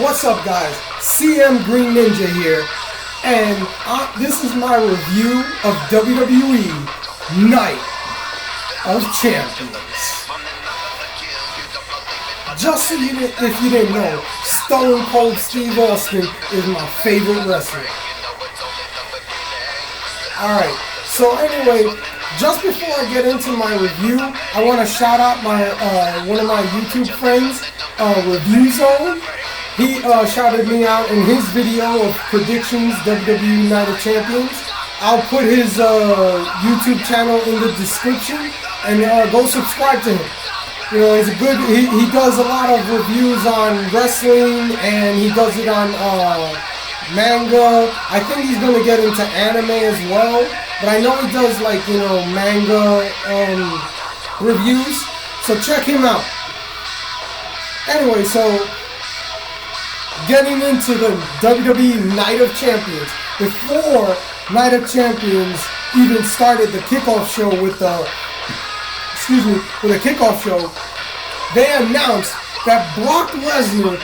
What's up, guys? CMGreeninja here, and this is my review of WWE Night of Champions. Just so if you didn't know, Stone Cold Steve Austin is my favorite wrestler. Alright, so anyway, just before I get into my review, I want to shout out my one of my YouTube friends, reivewzone. He shouted me out in his video of predictions, WWE Night of Champions. I'll put his YouTube channel in the description, and go subscribe to him. You know, he's a good, he does a lot of reviews on wrestling, and he does it on manga. I think he's going to get into anime as well, but I know he does, like, you know, manga reviews, so check him out. Anyway, so getting into the WWE Night of Champions. Before Night of Champions even started the kickoff show with the kickoff show, they announced that Brock Lesnar,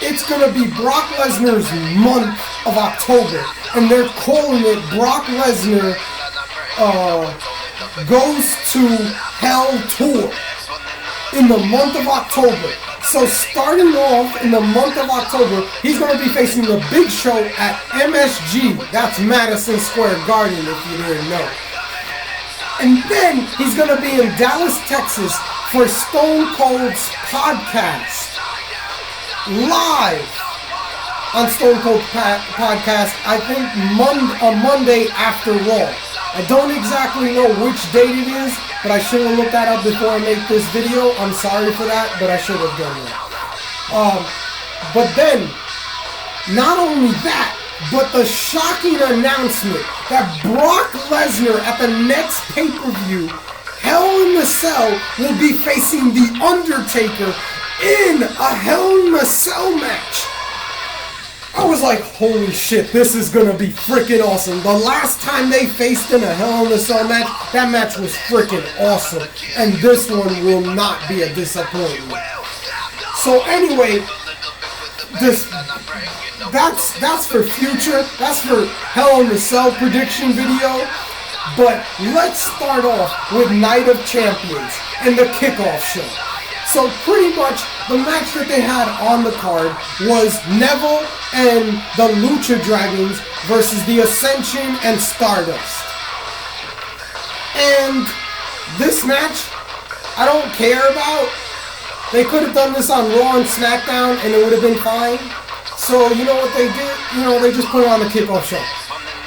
it's going to be Brock Lesnar's month of October, and they're calling it Brock Lesnar Goes to Hell Tour in the month of October. So starting off in the month of October, he's going to be facing the Big Show at MSG. That's Madison Square Garden, if you didn't know. And then he's going to be in Dallas, Texas for Stone Cold's podcast. Live on Stone Cold podcast, I think Monday after Raw. I don't exactly know which date it is, but I should have looked that up before I make this video. I'm sorry for that, but I should have done that. But then, not only that, but the shocking announcement that Brock Lesnar at the next pay-per-view, Hell in the Cell, will be facing The Undertaker in a Hell in the Cell match. I was like, holy shit, this is gonna be freaking awesome. The last time they faced in a Hell in a Cell match, that match was freaking awesome. And this one will not be a disappointment. So anyway, that's for future. That's for Hell in a Cell prediction video. But let's start off with Night of Champions and the kickoff show. So pretty much the match that they had on the card was Neville and the Lucha Dragons versus the Ascension and Stardust. And this match, I don't care about. They could have done this on Raw and SmackDown and it would have been fine. So you know what they did? You know, they just put it on the kickoff show.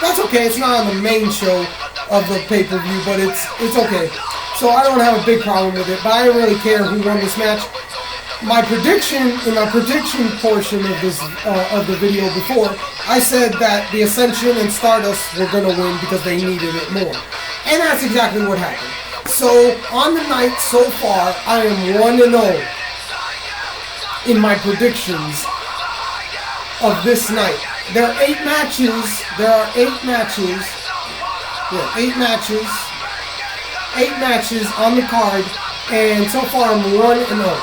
That's okay, it's not on the main show of the pay-per-view, but it's okay. So I don't have a big problem with it, but I don't really care who won this match. In my prediction portion of this of the video before, I said that the Ascension and Stardust were going to win because they needed it more. And that's exactly what happened. So on the night so far, I am 1-0 in my predictions of this night. There are 8 matches. Yeah, 8 matches on the card, and so far I'm 1-0.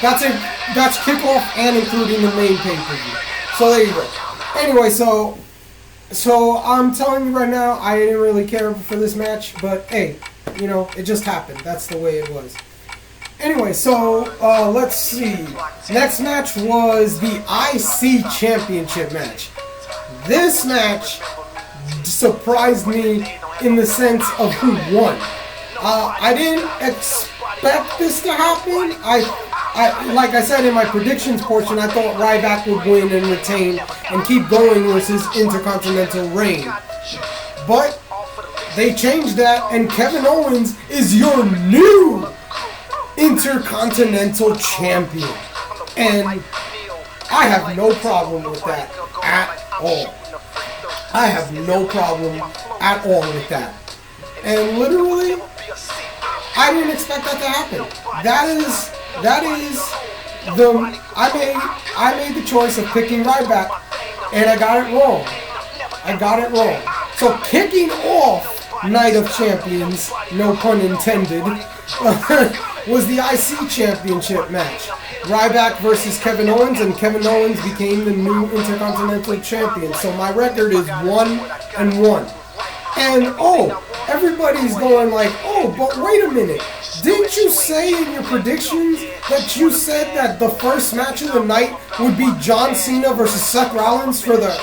That's kickoff and including the main pay-per-view. So there you go. Anyway, so I'm telling you right now, I didn't really care for this match, but hey, you know, it just happened. That's the way it was. Anyway, so let's see. Next match was the IC Championship match. This match surprised me in the sense of who won. I didn't expect this to happen. Like I said in my predictions portion, I thought Ryback would win and retain and keep going with his Intercontinental reign. But they changed that, and Kevin Owens is your new Intercontinental Champion. And I have no problem with that at all. I have no problem at all with that. And literally, I didn't expect that to happen. I made the choice of picking Ryback, and I got it wrong. So kicking off Night of Champions, no pun intended, was the IC Championship match. Ryback versus Kevin Owens, and Kevin Owens became the new Intercontinental Champion. So my record is 1-1. And everybody's going like, but wait a minute. Didn't you say in your predictions that you said that the first match of the night would be John Cena versus Seth Rollins for the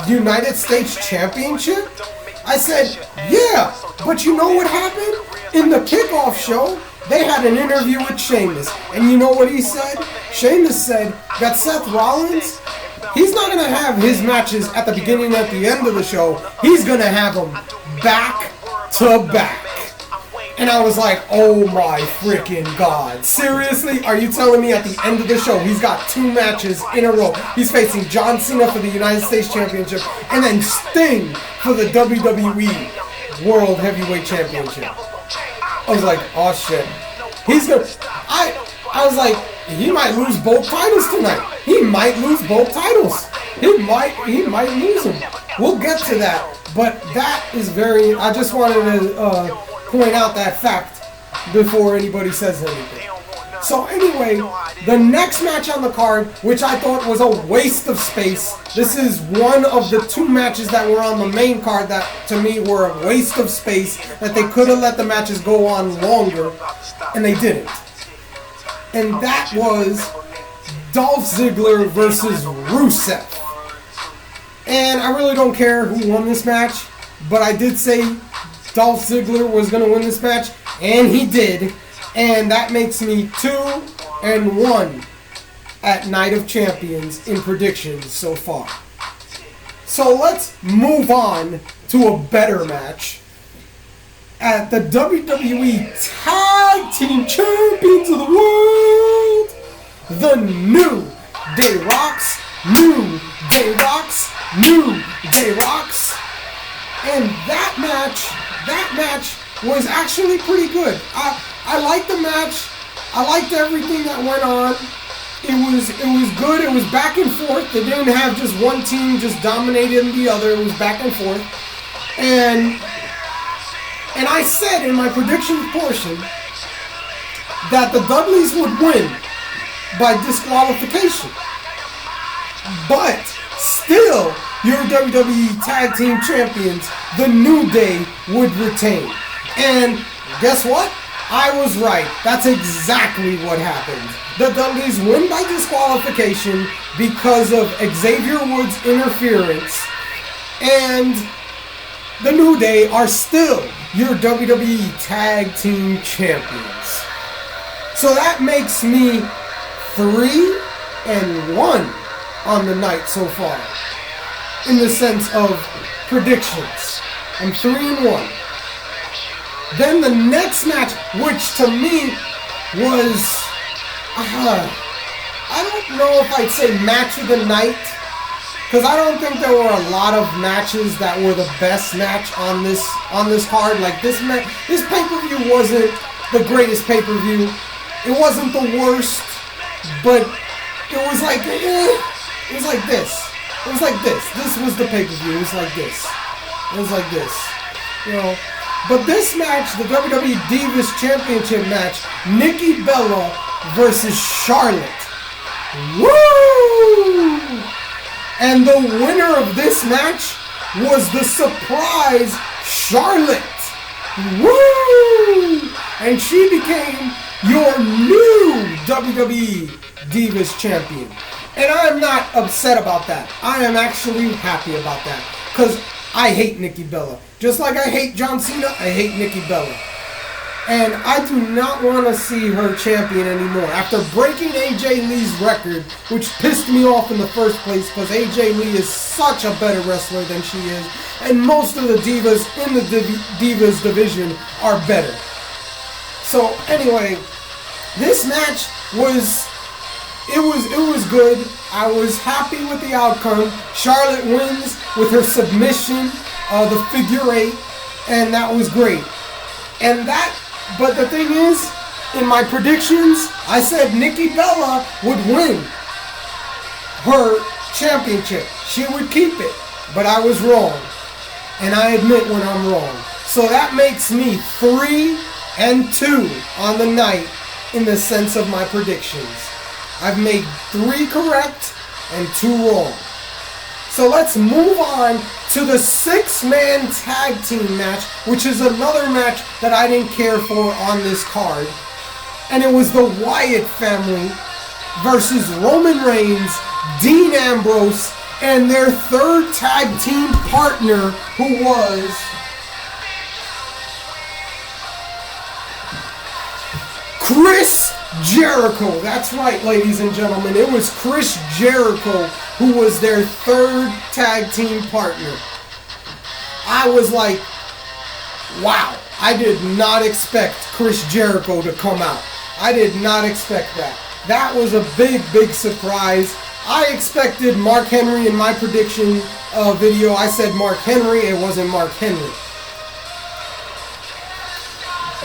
United States Championship? I said, yeah, but you know what happened? In the kickoff show, they had an interview with Sheamus, and you know what he said? Sheamus said that Seth Rollins, he's not going to have his matches at the beginning and at the end of the show. He's going to have them back to back. And I was like, oh my freaking God. Seriously? Are you telling me at the end of the show he's got 2 matches in a row? He's facing John Cena for the United States Championship and then Sting for the WWE World Heavyweight Championship. I was like, oh shit. I was like, he might lose both titles tonight. He might lose both titles. He might lose them. We'll get to that. But that is I just wanted to point out that fact before anybody says anything. So anyway, the next match on the card, which I thought was a waste of space. This is one of the 2 matches that were on the main card that to me were a waste of space, that they could have let the matches go on longer, and they didn't. And that was Dolph Ziggler versus Rusev. And I really don't care who won this match, but I did say Dolph Ziggler was going to win this match, and he did. And that makes me 2-1 at Night of Champions in predictions so far. So let's move on to a better match. At the WWE Tag Team Champions of the World, the New Day Rocks, New Day Rocks, New Day Rocks. And that match was actually pretty good. I liked the match. I liked everything that went on. It was good. It was back and forth. They didn't have just one team just dominating the other. It was back and forth. And I said in my prediction portion that the Dudleys would win by disqualification. But still, your WWE Tag Team Champions, the New Day, would retain. And guess what? I was right. That's exactly what happened. The Dudleys win by disqualification because of Xavier Woods' interference. And the New Day are still your WWE Tag Team Champions. So that makes me 3-1 on the night so far. In the sense of predictions. I'm 3-1. Then the next match, which to me was, I don't know if I'd say match of the night, because I don't think there were a lot of matches that were the best match on this card. Like this pay-per-view wasn't the greatest pay-per-view. It wasn't the worst, but it was like it was like this. It was like this. This was the pay-per-view. It was like this. It was like this. You know. But this match, the WWE Divas Championship match, Nikki Bella versus Charlotte. Woo! And the winner of this match was the surprise Charlotte. Woo! And she became your new WWE Divas Champion. And I'm not upset about that. I am actually happy about that. Because I hate Nikki Bella. Just like I hate John Cena, I hate Nikki Bella. And I do not want to see her champion anymore. After breaking AJ Lee's record, which pissed me off in the first place because AJ Lee is such a better wrestler than she is. And most of the divas in the Divas division are better. So anyway, this match was good. I was happy with the outcome. Charlotte wins with her submission, the figure 8, and that was great. But the thing is, in my predictions, I said Nikki Bella would win her championship. She would keep it, but I was wrong. And I admit when I'm wrong. So that makes me 3-2 on the night in the sense of my predictions. I've made 3 correct and 2 wrong. So let's move on to the 6-man tag team match, which is another match that I didn't care for on this card. And it was the Wyatt family versus Roman Reigns, Dean Ambrose, and their third tag team partner, who was Chris Jericho. That's right, ladies and gentlemen. It was Chris Jericho who was their third tag team partner. I was like, wow. I did not expect Chris Jericho to come out. I did not expect that. That was a big, big surprise. I expected Mark Henry in my prediction video. I said Mark Henry. It wasn't Mark Henry.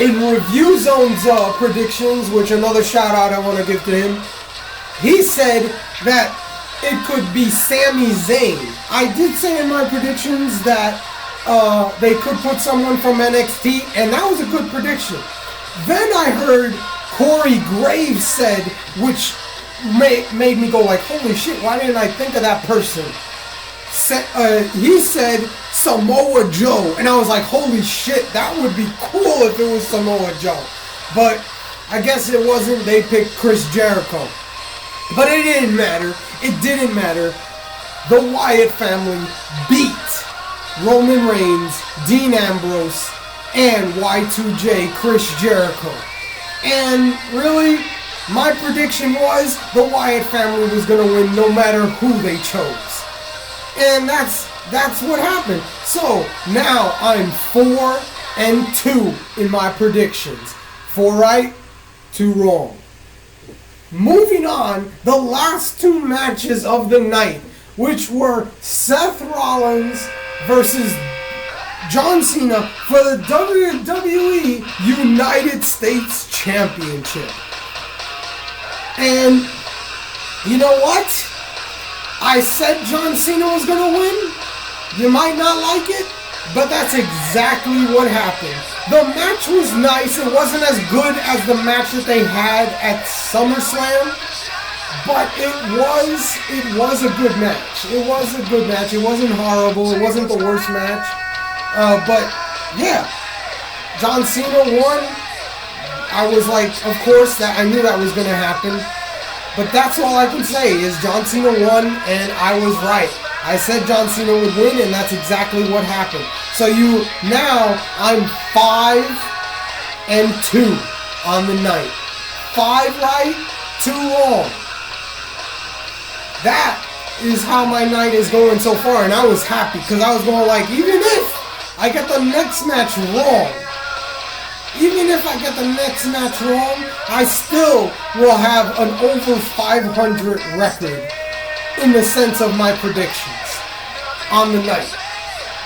In Review Zone's predictions, which another shout out I want to give to him, he said that it could be Sami Zayn. I did say in my predictions that they could put someone from NXT, and that was a good prediction. Then I heard Corey Graves said, which made me go like, holy shit, why didn't I think of that person? He said Samoa Joe, and I was like, holy shit, that would be cool if it was Samoa Joe. But I guess it wasn't. They picked Chris Jericho. But it didn't matter. It didn't matter. The Wyatt family beat Roman Reigns, Dean Ambrose, and Y2J Chris Jericho. And really, my prediction was the Wyatt family was going to win no matter who they chose. And that's what happened. So now I'm 4-2 in my predictions. 4 right, 2 wrong. Moving on, the last 2 matches of the night, which were Seth Rollins versus John Cena for the WWE United States Championship. And you know what? I said John Cena was going to win. You might not like it, but that's exactly what happened. The match was nice. It wasn't as good as the match that they had at SummerSlam, but it was a good match. It was a good match. It wasn't horrible. It wasn't the worst match. But yeah, John Cena won. I was like, of course, that I knew that was going to happen. But that's all I can say is John Cena won, and I was right. I said John Cena would win, and that's exactly what happened. So now I'm 5-2 on the night. 5 right, 2 wrong. That is how my night is going so far, and I was happy because I was going like, even if I get the next match wrong, I still will have an over 500 record in the sense of my predictions on the night.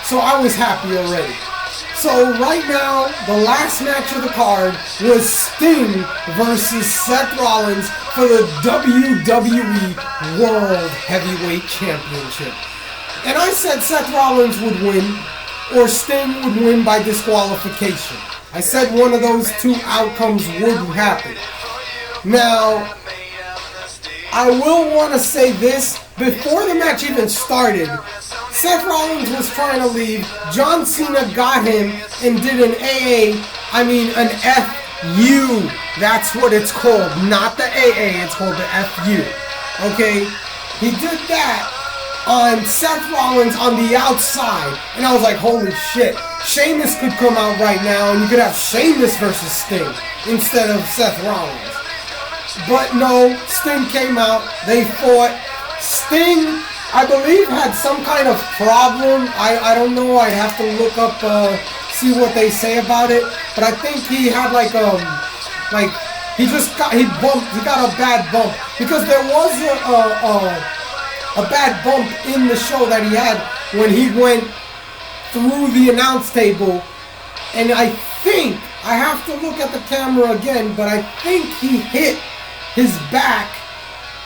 So I was happy already. So right now, the last match of the card was Sting versus Seth Rollins for the WWE World Heavyweight Championship. And I said Seth Rollins would win, or Sting would win by disqualification. I said one of those 2 outcomes would happen. Now, I will want to say this. Before the match even started, Seth Rollins was trying to leave. John Cena got him and did an an FU. That's what it's called. Not the AA, it's called the FU. Okay? He did that on Seth Rollins on the outside. And I was like, holy shit. Sheamus could come out right now and you could have Sheamus versus Sting instead of Seth Rollins. But no, Sting came out. They fought. Sting, I believe, had some kind of problem. I don't know. I'd have to look up, see what they say about it. But I think he had he got a bad bump. Because there was a bad bump in the show that he had when he went through the announce table, and I think, I have to look at the camera again, but I think he hit his back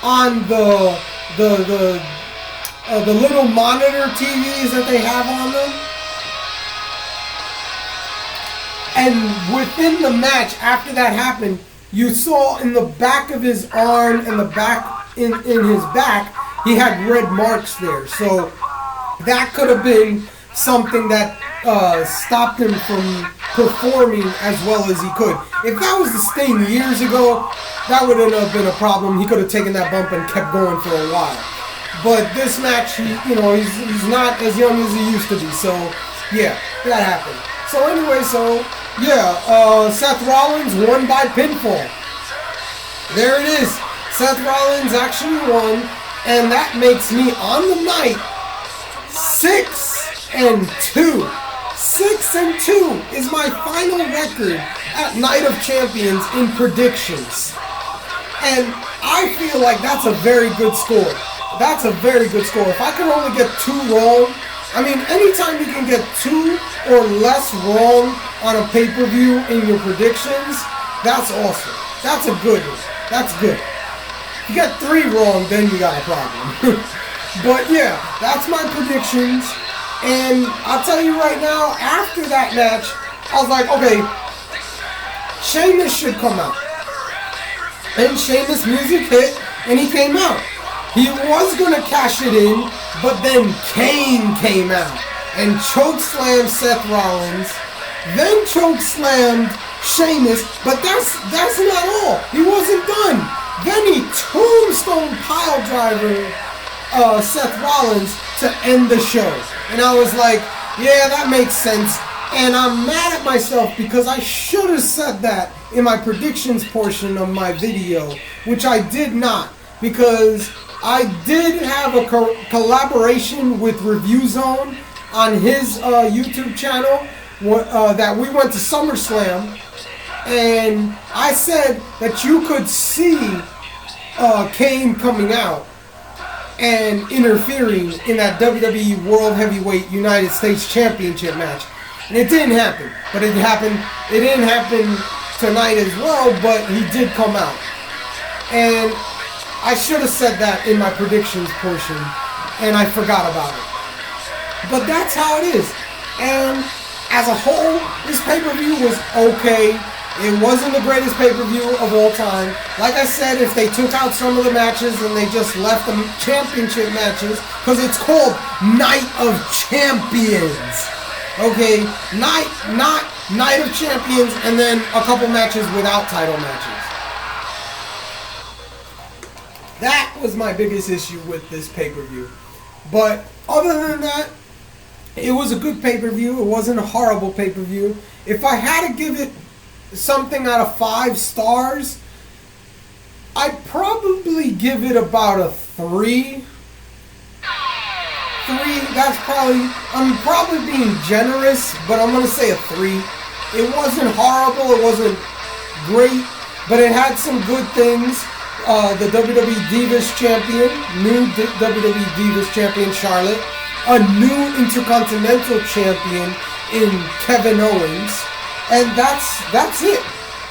on the little monitor TVs that they have on them. And within the match, after that happened, you saw in the back of his arm and the back in his back, he had red marks there. So that could have been something that stopped him from performing as well as he could. If that was the Sting years ago, that wouldn't have been a problem. He could have taken that bump and kept going for a while. But this match, he's not as young as he used to be. So yeah, that happened. So anyway, Seth Rollins won by pinfall. There it is. Seth Rollins actually won, and that makes me on the night 6-2. 6-2 is my final record at Night of Champions in predictions. And I feel like that's a very good score. That's a very good score. If I can only get 2 wrong, I mean, anytime you can get 2 or less wrong on a pay-per-view in your predictions, that's awesome. That's a good one. That's good. If you get 3 wrong, then you got a problem. But yeah, that's my predictions. And I'll tell you right now, after that match, I was like, okay, Sheamus should come out. And Sheamus' music hit, and he came out. He was going to cash it in, but then Kane came out and chokeslammed Seth Rollins, then chokeslammed Sheamus, but that's not all. He wasn't done. Then he tombstone piledriver Seth Rollins to end the show. And I was like, yeah, that makes sense. And I'm mad at myself because I should have said that in my predictions portion of my video, which I did not, because I did have a collaboration with reivewzone on his YouTube channel that we went to SummerSlam, and I said that you could see Kane coming out and interfering in that WWE World Heavyweight United States Championship match. And it didn't happen. But it happened. It didn't happen tonight as well, but he did come out. And I should have said that in my predictions portion, and I forgot about it. But that's how it is. And as a whole, this pay-per-view was okay. It wasn't the greatest pay-per-view of all time. Like I said, if they took out some of the matches and they just left the championship matches, because it's called Night of Champions. Okay, not Night of Champions, and then a couple matches without title matches. That was my biggest issue with this pay-per-view. But other than that, it was a good pay-per-view. It wasn't a horrible pay-per-view. If I had to give it something out of 5 stars, I'd probably give it about a 3. 3, that's probably, I'm probably being generous, but I'm going to say a 3. It wasn't horrible, it wasn't great, but it had some good things. The WWE Divas Champion, new WWE Divas Champion Charlotte, a new Intercontinental Champion in Kevin Owens, and that's it.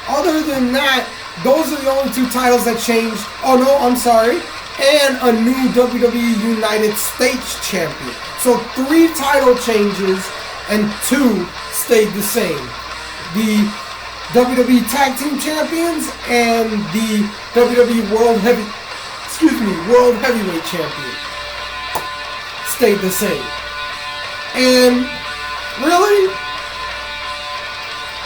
Other than that, those are the only 2 titles that changed. Oh no, I'm sorry. And a new WWE United States Champion. So 3 title changes and 2 stayed the same. The WWE Tag Team Champions and the WWE World Heavyweight Champion stayed the same. And really,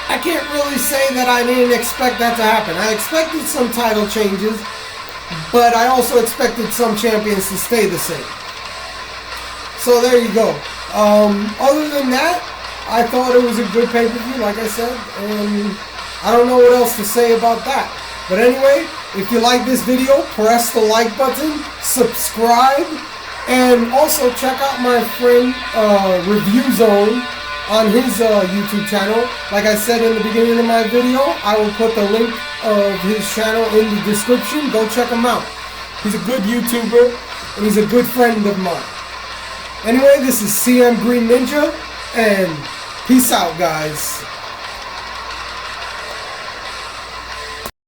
I can't really say that I didn't expect that to happen. I expected some title changes, but I also expected some champions to stay the same. So there you go. Other than that, I thought it was a good pay-per-view, like I said, and I don't know what else to say about that. But anyway, if you like this video, press the like button, subscribe, and also check out my friend reivewzone on his YouTube channel. Like I said in the beginning of my video, I will put the link of his channel in the description. Go check him out. He's a good YouTuber, and he's a good friend of mine. Anyway, this is CMGreeninja, and peace out, guys.